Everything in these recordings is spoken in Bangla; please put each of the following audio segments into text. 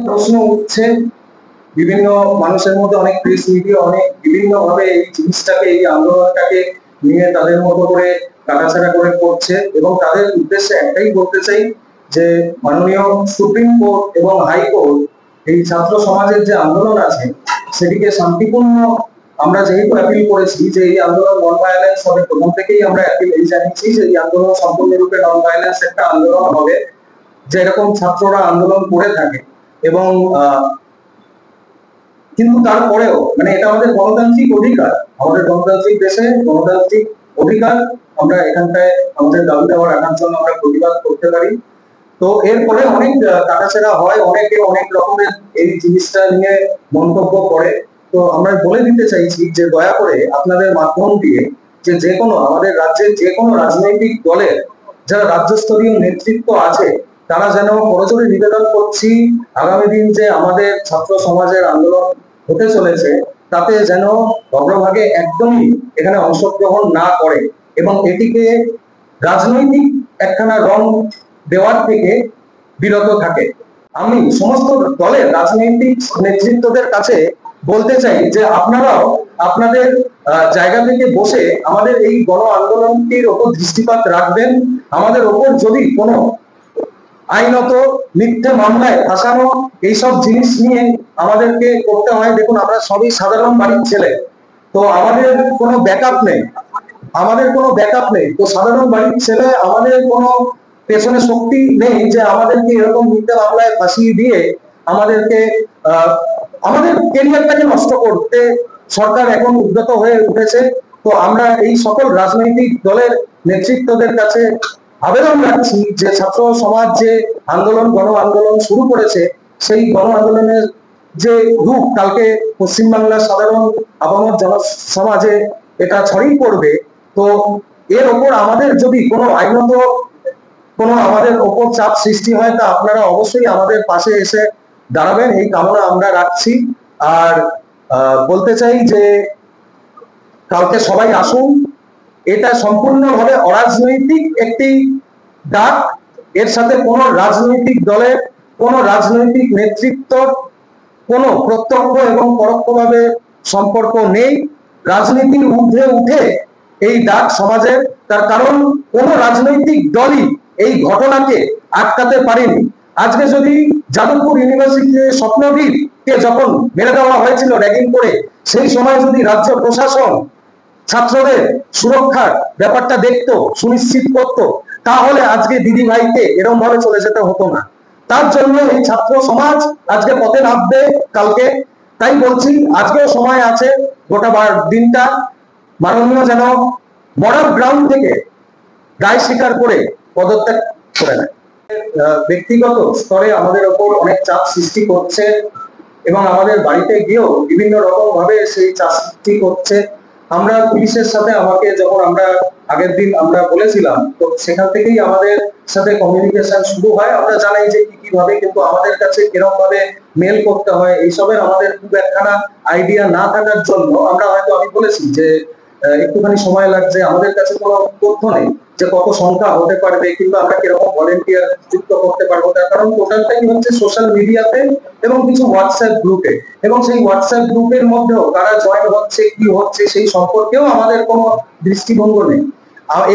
প্রশ্ন উঠছে বিভিন্ন মানুষের মধ্যে, অনেক প্রেস মিডিয়া অনেক বিভিন্ন ভাবে এই জিনিসটাকে, এই আন্দোলনটাকে নিয়ে তাদের মতো করে কাটাছাড়া করে করছে, এবং তাদের উদ্দেশ্যে একটাই বলতে চাই যে মাননীয় সুপ্রিম কোর্ট এবং হাইকোর্ট এই ছাত্র সমাজের যে আন্দোলন আছে সেটিকে শান্তিপূর্ণ, আমরা যেহেতু অ্যাপিল করেছি যে এই আন্দোলন নন ভায়োলেন্স হবে, প্রথম থেকেই আমরা অ্যাপিল এই জানিয়েছি যে এই আন্দোলন সম্পূর্ণরূপে নন ভায়োলেন্স একটা আন্দোলন হবে, যে এরকম ছাত্ররা আন্দোলন করে থাকে। এবং কিন্তু তারপরেও মানে এটা আমাদের গণতান্ত্রিক অধিকার, আমাদের গণতান্ত্রিক দেশে গণতান্ত্রিক অধিকার, আমরা এখানটায় আমাদের দাবি দেওয়া রাখার জন্য আমরা প্রতিবাদ করতে পারি। তো এরপরে অনেক কাটাছেড়া হয়, অনেকে অনেক রকমের এই জিনিসটা নিয়ে মন্তব্য করে। তো আমরা বলে দিতে চাইছি যে দয়া করে আপনাদের মাধ্যম দিয়ে যে কোনো আমাদের রাজ্যের যে কোনো রাজনৈতিক দলের যারা রাজ্যস্তরীয় নেতৃত্ব আছে তারা যেন করজোড়ে নিবেদন করছি আগামী দিন যে আমাদের ছাত্র সমাজের আন্দোলন হতে চলেছে তাতে যেন অগ্রভাগে একদমই এখানে অংশগ্রহণ না করে এবং এটিকে রাজনৈতিক একখানা রং দেওয়ার থেকে বিরত থাকে। আমি সমস্ত দলের রাজনৈতিক নেতৃত্বদের কাছে বলতে চাই যে আপনারাও আপনাদের জায়গা থেকে বসে আমাদের এই গণ আন্দোলনটির ওপর দৃষ্টিপাত রাখবেন। আমাদের ওপর যদি কোনো আইনত মিথ্যে মামলায় ফাঁসানো এইসব জিনিস নিয়ে আমাদেরকে করতে হয়, দেখুন আমরা সবই সাধারণ বাড়ির ছেলে, তো আমাদের কোনো ব্যাকআপ নেই, তো সাধারণ বাড়ির ছেলে, আমাদের কোনো পেছনে শক্তি নেই যে আমাদেরকে এরকম মিথ্যে মামলায় ফাঁসিয়ে দিয়ে আমাদেরকে আমাদের কেরিয়ারটাকে নষ্ট করতে সরকার এখন উদ্যত হয়ে উঠেছে। তো আমরা এই সকল রাজনৈতিক দলের নেতৃত্বদের কাছে আবেদন রাখছি যে ছাত্র সমাজ যে আন্দোলন গণ আন্দোলন শুরু করেছে সেই গণ আন্দোলনের যে রূপ কালকে পশ্চিমবাংলার সাধারণ আপামর জনসমাজে এটা ছড়িয়ে পড়বে, তো এর ওপর আমাদের যদি কোনো আইনত কোনো আমাদের ওপর চাপ সৃষ্টি হয় তা আপনারা অবশ্যই আমাদের পাশে এসে দাঁড়াবেন, এই কামনা আমরা রাখছি। আর বলতে চাই যে কালকে সবাই আসুন, এটা সম্পূর্ণভাবে অরাজনৈতিক একটি ডাক, এর সাথে কোনো রাজনৈতিক দলের কোনো রাজনৈতিক নেতৃত্বর কোনো প্রত্যক্ষ এবং পরোক্ষভাবে সম্পর্ক নেই। রাজনীতির ঊর্ধ্বে উঠে এই ডাক সমাজের, তার কারণ কোনো রাজনৈতিক দলই এই ঘটনাকে আটকাতে পারেনি। আজকে যদি যাদবপুর ইউনিভার্সিটির স্বপ্নবীরকে যখন মেরে দেওয়া হয়েছিল র্যাগিং করে, সেই সময় যদি রাজ্য প্রশাসন ছাত্রদের সুরক্ষার ব্যাপারটা দেখতো, সুনিশ্চিত করতো, তাহলে আজকে দিদি ভাইকে এরকম ভাবে চলে যেতে হতো না। তার জন্য এই ছাত্র সমাজ আজকে পথে নামবে কালকে। তাই বলছি আজকেও সময় আছে, গোটা দিনটা মাননীয় যেন মডার্ন গ্রাউন্ড থেকে দায় স্বীকার করে পদত্যাগ করে নেয়। ব্যক্তিগত স্তরে আমাদের ওপর অনেক চাপ সৃষ্টি করছে এবং আমাদের বাড়িতে গিয়েও বিভিন্ন রকম ভাবে সেই চাপ সৃষ্টি করছে। আমরা পুলিশের সাথে আমাকে যখন আমরা আগের দিন আমরা বলেছিলাম, তো সেখান থেকেই আমাদের সাথে কমিউনিকেশন শুরু হয়। আমরা জানাই যে কি ভাবে, কিন্তু আমাদের কাছে কিরকম ভাবে মেল করতে হয় এইসবের আমাদের খুব একখানা আইডিয়া না থাকার জন্য আমরা হয়তো, আমি বলেছি যে একটুখানি সময় লাগছে, আমাদের কাছে কোনো তথ্য নেই যে কত সংখ্যা হতে পারবে কিংবা আমরা কিরকম ভলেন্টিয়ার যুক্ত করতে পারবো, তার কারণ টোটালটাই হচ্ছে সোশ্যাল মিডিয়াতে এবং কিছু হোয়াটসঅ্যাপ গ্রুপে, এবং সেই হোয়াটসঅ্যাপ গ্রুপের মধ্যেও কারা জয়েন হচ্ছে কি হচ্ছে সেই সম্পর্কেও আমাদের কোনো দৃষ্টিভঙ্গ নেই।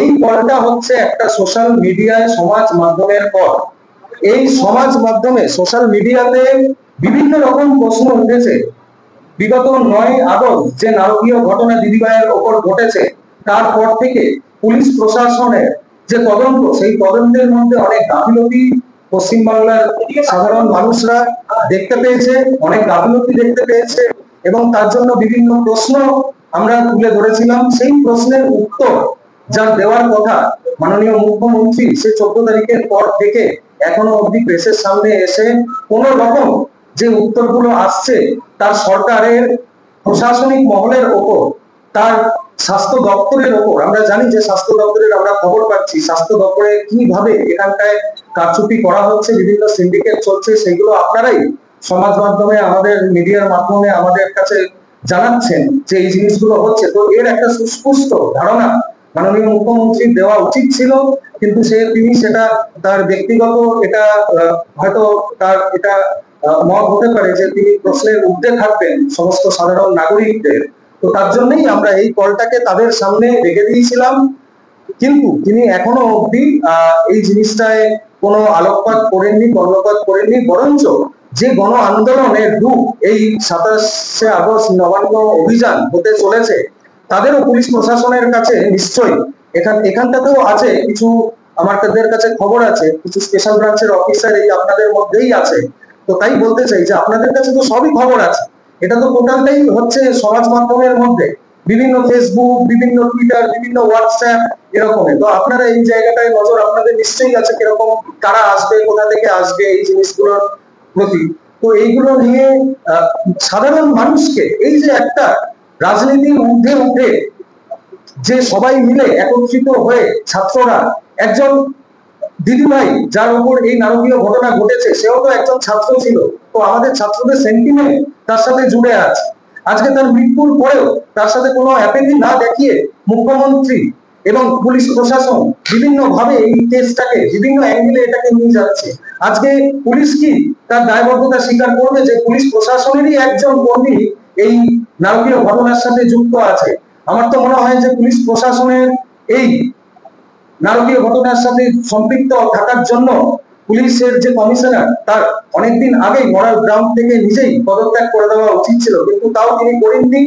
এই পলটা হচ্ছে একটা সোশ্যাল মিডিয়ায় সমাজ মাধ্যমের পর। এই সমাজ মাধ্যমে সোশ্যাল মিডিয়াতে বিভিন্ন রকম প্রশ্ন উঠেছে। বিগত 9 আগস্ট যে নারকীয় ঘটনা দিদিভাইয়ের ওপর ঘটেছে, তারপর থেকে পুলিশ প্রশাসনের যে তদন্ত, সেই তদন্তের মধ্যে অনেক গাফিলতি পশ্চিমবাংলার সাধারণ মানুষরা দেখতে পেয়েছে, অনেক গাফিলতি দেখতে পেয়েছে, এবং তার জন্য বিভিন্ন প্রশ্ন আমরা তুলে ধরেছিলাম। সেই প্রশ্নের উত্তর যা দেওয়ার কথা মাননীয় মুখ্যমন্ত্রী সে 14 তারিখের পর থেকে এখনো অবধি প্রেসের সামনে এসে কোন রকম যে উত্তরগুলো আসছে তার সরকারের প্রশাসনিক মহলের ওপর, তার স্বাস্থ্য দপ্তরের ওপর, আমরা জানি যে স্বাস্থ্য দপ্তরের আমরা খবর পাচ্ছি স্বাস্থ্য দপ্তরে কিভাবে এখানটায় কারচুপি করা হচ্ছে, বিভিন্ন সিন্ডিকেট চলছে, সেগুলো আপনারাই সমাজ মাধ্যমে আমাদের মিডিয়ার মাধ্যমে আমাদের কাছে জানাচ্ছেন যে এই জিনিসগুলো হচ্ছে। তো এর একটা সুস্পষ্ট ধারণা মাননীয় মুখ্যমন্ত্রী দেওয়া উচিত ছিল, কিন্তু তিনি সেটা তার ব্যক্তিগত এটা হয়তো তার এটা মত হতে পারে যে তিনি প্রশ্নের ঊর্ধ্বে থাকবেন সমস্ত সাধারণ নাগরিকদের। তো তার জন্যই আমরা এই কলটাকে তাদের সামনে রেখে দিয়েছিলাম। কিন্তু তিনি এখনো অবধি এই জিনিসটায় কোনো আলোকপাত করেননি, কর্ণপাত করেননি, বরঞ্চ যে গণ আন্দোলনের রূপ এই 27শে আগস্ট নবান্ন অভিযান হতে চলেছে, তাদেরও পুলিশ প্রশাসনের কাছে নিশ্চয়ই এখানটাতেও আছে কিছু, আমাদের কাছে খবর আছে কিছু স্পেশাল ব্রাঞ্চের অফিসার এই আপনাদের মধ্যেই আছে। তো তাই বলতে চাই যে আপনাদের কাছে তো সবই খবর আছে, এটা তো টোটালটাই হচ্ছে সমাজ মাধ্যমের মধ্যে, বিভিন্ন ফেসবুক, বিভিন্ন টুইটার, বিভিন্ন হোয়াটসঅ্যাপ এরকমের। তো আপনারা এই জায়গাটায় নজর আপনাদের নিশ্চয়ই আছে কিরকম কারা আসবে, কোথা থেকে আসবে এই জিনিসগুলোর প্রতি। তো এইগুলো নিয়ে সাধারণ মানুষকে এই যে একটা রাজনীতির ঊর্ধ্বে উঠে যে সবাই মিলে একত্রিত হয়ে ছাত্ররা, একজন দিদিভাই যার উপর এই নারকীয় ঘটনা ঘটেছে সেও তো একজন ছাত্র ছিল, তো আমাদের ছাত্রদের সেন্টিমেন্ট তার সাথে জুড়ে আছে। আজকে তার মৃত্যুর পরেও তার সাথে কোনো অ্যাপেথি না দেখিয়ে মুখ্যমন্ত্রী এবং পুলিশ প্রশাসন বিভিন্ন ভাবে এই কেসটাকে বিভিন্ন অ্যাঙ্গেলে এটাকে নিয়ে যাচ্ছে। আজকে পুলিশ কি তার দায়বদ্ধতা স্বীকার করবে যে পুলিশ প্রশাসনেরই একজন কর্মী এই নারকীয় ঘটনার সাথে যুক্ত আছে? আমার তো মনে হয় যে পুলিশ প্রশাসনের এই নারকীয় ঘটনার সাথে সম্পৃক্ত থাকার জন্য পুলিশের যে কমিশনার তার অনেকদিন আগেই মরাল গ্রাউন্ড থেকে নিজেই পদত্যাগ করে দেওয়া উচিত ছিল, কিন্তু তাও তিনি করেননি।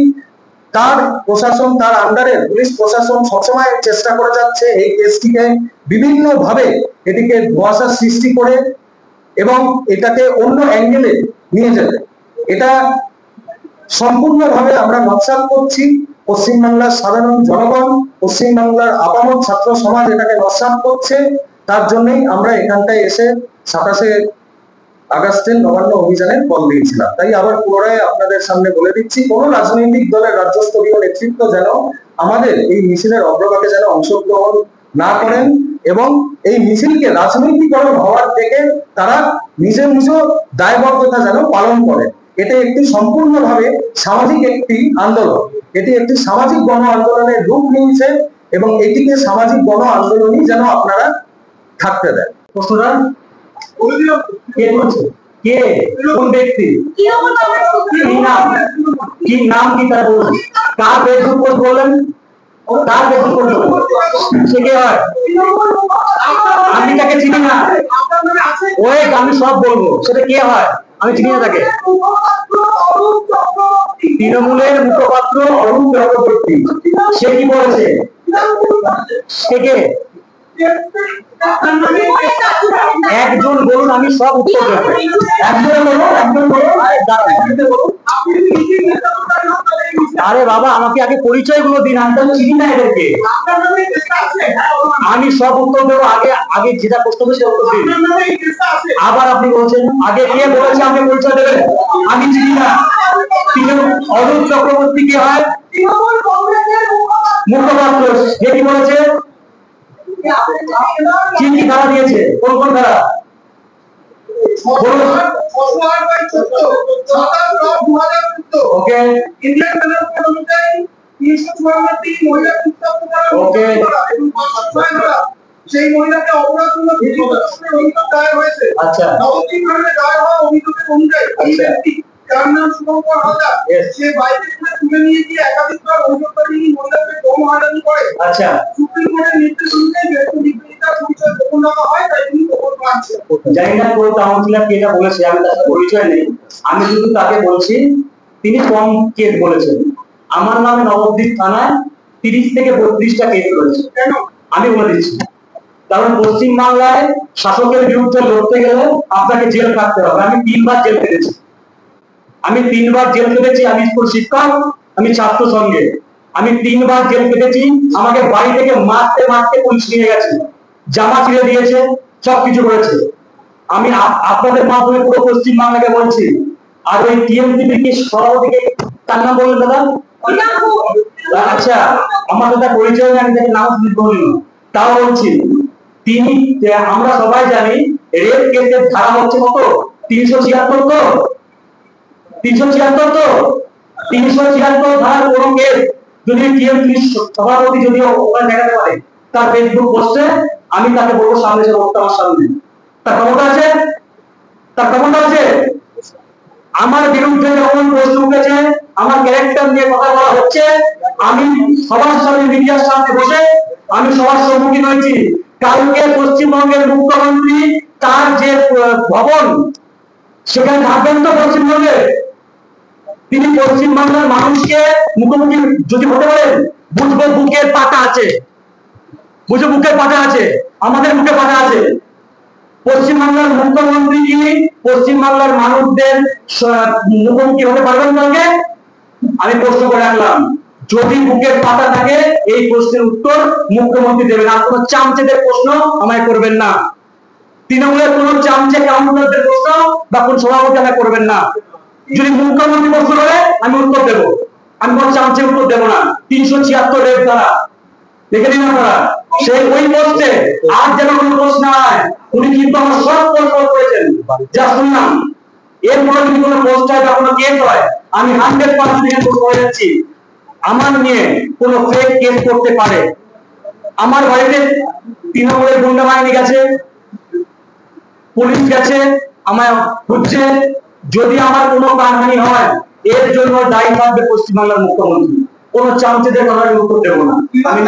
তার প্রশাসন, তার আন্ডারে পুলিশ প্রশাসন সবসময় চেষ্টা করে যাচ্ছে এই কেসটিকে বিভিন্ন ভাবে এটিকে ধোঁয়াশার সৃষ্টি করে এবং এটাকে অন্য অ্যাঙ্গেলে নিয়ে যেতে। এটা সম্পূর্ণভাবে আমরা নকশাল করছি। পশ্চিমবাংলার সাধারণ জনগণ, পশ্চিমবাংলার আপামর ছাত্র সমাজ এটাকে নকশাল করছে। তার জন্যই আমরা এখানটায় এসে 27শে আগস্টের নবান্ন অভিযানের কল দিয়েছিলাম। তাই আবার পুনরায় আপনাদের সামনে বলে দিচ্ছি, কোন রাজনৈতিক দলের রাজ্যস্তরীয় নেতৃত্ব যেন আমাদের এই মিছিলের অগ্রভাগে যেন অংশগ্রহণ না করেন এবং এই মিছিলকে রাজনৈতিকরণ হওয়ার থেকে তারা নিজের নিজ দায়বদ্ধতা যেন পালন করে। এটা একটি সম্পূর্ণভাবে সামাজিক একটি আন্দোলন, এটি একটি সামাজিক গণ আন্দোলনের রূপ নিয়েছে এবং এটিকে সামাজিক গণ আন্দোলনই যেন আপনারা থাকতে দেন। প্রশ্নটা কে বলছে? কে? কোন ব্যক্তি? কি নাম? কি নাম? কি তার বলুন? কার ফেসবুক পোস্ট বলেন? কার ফেসবুক পোস্ট বলেন? সে কে হয়? আমি তাকে চিনি না। ওই আমি সব বলবো, সেটা কে হয়? আমি চিনি না তাকে। তৃণমূলের মুখপাত্র অরুণ চক্রবর্তী। সে কি বলেছে? সে কে? একজন বলুন, আমি সব উত্তর দেবো। একজন বলুন, একজন বলুন। আরে বাবা, আমাকে আগে পরিচয়গুলো দিন, আমি তো চিনি না এদেরকে। আমি সব উত্তর দেবো, আগে আগে যেটা প্রশ্ন হবে সেটা উত্তর দিন। আবার আপনি বলছেন আগে কে বলেছে আমাকে পরিচয় দেবেন? আমি চিনি না। অরুণ চক্রবর্তী কে হয়? মুখপাত্র। যে কি বলেছে? কি কি ধারা দিয়েছে? কোন কোন ধারা? ওকে, ইন্ডিয়ান পেনাল কোড অনুযায়ী 354টি মহিলা ওকে, সেই মহিলাকে অপরাধমূলক অভিযোগ দায়ের হয়েছে। আচ্ছা, নবদ্বীপ থানায় দায়ের হওয়া অভিযোগের অনুযায়ী এই ব্যক্তি যার নাম শুভঙ্কর হালদার, সে বাইরে থেকে তুলে নিয়ে গিয়ে একাধিকবার অভিযোগকারী মহিলাকে যৌন হয়রানি করে। আচ্ছা, সুপ্রিম কোর্টের নির্দেশ অনুযায়ী ব্যক্তি নির্দেশিকার পরিচয় গোপন রাখা হয়, তাই তিনি গোপন রাখছেন। জানি না কোন কাউন্সিলর কে এটা বলেছে, আমি তার পরিচয় নেই। আমি শুধু তাকে বলছি তিনি কম কেস বলেছেন। আমার নামে নবদ্বীপ থানায় 30 থেকে 32টা কেস রয়েছে। কেন? আমি বলে দিচ্ছি। কারণ পশ্চিম বাংলায় শাসকের বিরুদ্ধে লড়তে গেলে আপনাকে জেল কাটতে হবে। আমি 3বার জেল কেটেছি। আমি 3বার জেল কেটেছি। আমি স্কুল শিক্ষক, আমি ছাত্র সঙ্গে। আমি 3বার জেল কেটেছি। আমাকে বাড়ি থেকে মারতে মারতে পুলিশ নিয়ে গেছে, জামা ছিঁড়ে দিয়েছে, সবকিছু করেছে। আমি আপনাদের মাধ্যমে পুরো পশ্চিম বাংলাকে বলছি। আর ওই টিএমসিপি কি সভাপতিকে, তার নাম বললেন দাদা? আচ্ছা, আমার দাদা পরিচয় আমি তাকে নাম বলিনি, তাও বলছি। তিনি, আমরা সবাই জানি রেপ কেসের ধারা হচ্ছে কত? 376 তো? 376 তো? 376 ধারার কোন কেস যদি টিএমসি সভাপতি যদি ওখানে দেখাতে পারে তার ফেসবুক পোস্টে, আমি তাকে বলবো সামনে এসে বলতে আমার সামনে। তার ক্ষমতা আছে? তার ক্ষমতা আছে? আমার বিরুদ্ধে যখন প্রশ্ন উঠেছে, আমার ক্যারেক্টার নিয়ে কথা বলা হচ্ছে, আমি সবার সামনে মিডিয়ার সামনে বসে আমি সবার সম্মুখীন হয়েছি। কালকে পশ্চিমবঙ্গের মুখ্যমন্ত্রী তার যে ভবন সেখানে থাকবেন তো পশ্চিমবঙ্গে, তিনি পশ্চিমবাংলার মানুষকে মুখোমুখি যদি হতে পারেন, বুঝবো বুকের পাতা আছে, বুঝবো বুকের পাতা আছে, আমাদের বুকে পাতা আছে। পশ্চিমবাংলার মুখ্যমন্ত্রী কি পশ্চিমবাংলার মানুষদের মুখোমুখি হতে পারবেন কালকে? আমি প্রশ্ন করে রাখলাম, যদি বুকের পাতা থাকে এই প্রশ্নের উত্তর মুখ্যমন্ত্রী দেবেন, আর কোনো চামচেদের প্রশ্ন আমায় করবেন না। তৃণমূলের কোন চামচে কাউন্সিলরদের প্রশ্ন বা কোন সভাপতি আমায় করবেন না। যদি মুখ্যমন্ত্রী প্রশ্ন করে আমি উত্তর দেবো, আমি কোন চামচে উত্তর দেবো না। 376 রেট দ্বারা দেখে নিন আপনারা, সেই ওই পোস্টে আর যেন কোনো প্রশ্ন হয়। উনি কিন্তু আমার সব প্রশ্ন করেছেন, যা শুনলাম। এরপরে যদি কোনো পোস্ট হয় বা কোনো কেস হয়, আমি 100% এখানে করে যাচ্ছি, আমার নিয়ে কোনো ফেক কেস করতে পারে। আমার বাড়িতে তৃণমূলের গুন্ডা বাহিনী গেছে, পুলিশ গেছে, আমায় খুঁজছে। যদি আমার কোনো প্রাণহানি হয়, এর জন্য দায়ী থাকবে পশ্চিমবাংলার মুখ্যমন্ত্রী। কোনো চামচেদের কথা আমি উত্তর দেবো না। আমি